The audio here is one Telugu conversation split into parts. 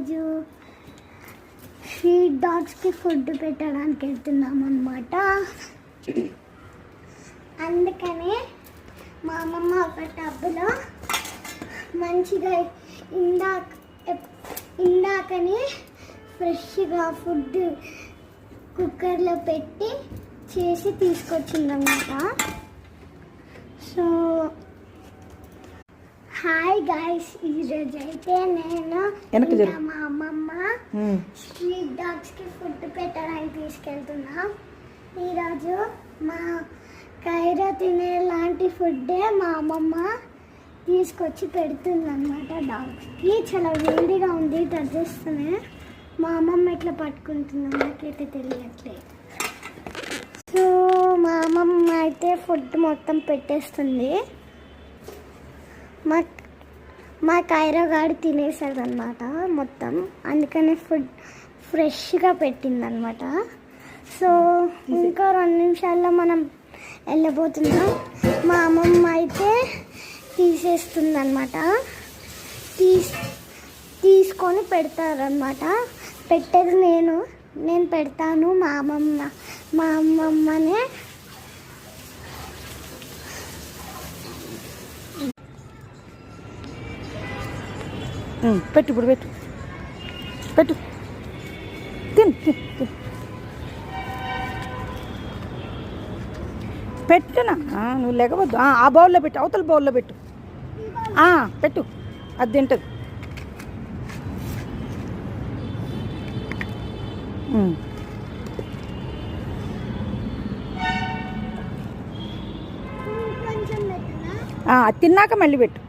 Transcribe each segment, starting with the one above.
ఈరోజు స్ట్రీట్ డాగ్స్కి ఫుడ్ పెట్టడానికి వెళ్తున్నాం అన్నమాట. అందుకనే మా అమ్మమ్మ ఒక టబ్లో మంచిగా ఇందాకనే ఫ్రెష్గా ఫుడ్ కుక్కర్లో పెట్టి చేసి తీసుకొచ్చిందన్నమాట. సో హాయ్ గైస్, ఈరోజు అయితే నేను మా అమ్మమ్మ స్ట్రీట్ డాగ్స్కి ఫుడ్ పెట్టడానికి తీసుకెళ్తున్నా. ఈరోజు మా కైరా తినే లాంటి ఫుడ్డే మా అమ్మమ్మ తీసుకొచ్చి పెడుతుంది అన్నమాట డాగ్స్కి. చాలా వేడిగా ఉంది, టచ్ చేస్తూనే మా అమ్మమ్మ ఎట్లా పట్టుకుంటుందో నాకైతే తెలియట్లేదు. సో మా అమ్మమ్మ అయితే ఫుడ్ మొత్తం పెట్టేస్తుంది. మా కైరా గాడు తినేసాడు అనమాట మొత్తం, అందుకనే ఫుడ్ ఫ్రెష్గా పెట్టిందనమాట. సో ఇంకా 2 నిమిషాల్లో మనం వెళ్ళబోతున్నాం. మా అమ్మమ్మ అయితే తీసేస్తుంది అనమాట, తీసుకొని పెడతారనమాట. పెట్టేది నేను పెడతాను. మా అమ్మమ్మనే పెట్టు, ఇప్పుడు పెట్టు పెట్టు, పెట్టునా. నువ్వు లేకపోద్దు, ఆ బౌల్లో పెట్టు, అవతల బౌల్లో పెట్టు, పెట్టు, అది తింటుంది. అది తిన్నాక మళ్ళీ పెట్టు.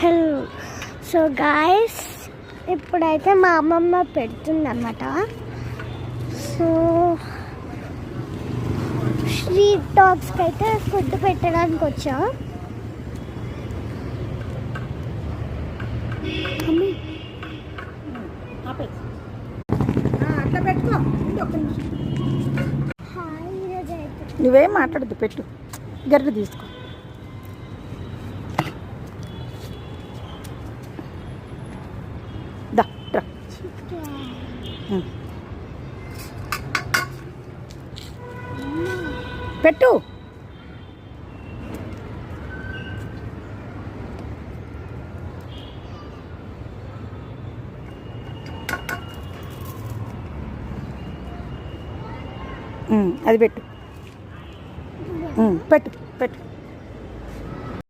హలో, సో గాయస్ ఇప్పుడైతే మా అమ్మమ్మ పెడుతుంది అన్నమాట. సో స్ట్రీట్ డాగ్స్కి అయితే ఫుడ్ పెట్టడానికి వచ్చా. అట్లా పెట్టుకో. నువ్వేం మాట్లాడద్దు, పెట్టు, గరిట తీసుకో. పెట్టు. అది పెట్టు, పెట్టు పెట్టు.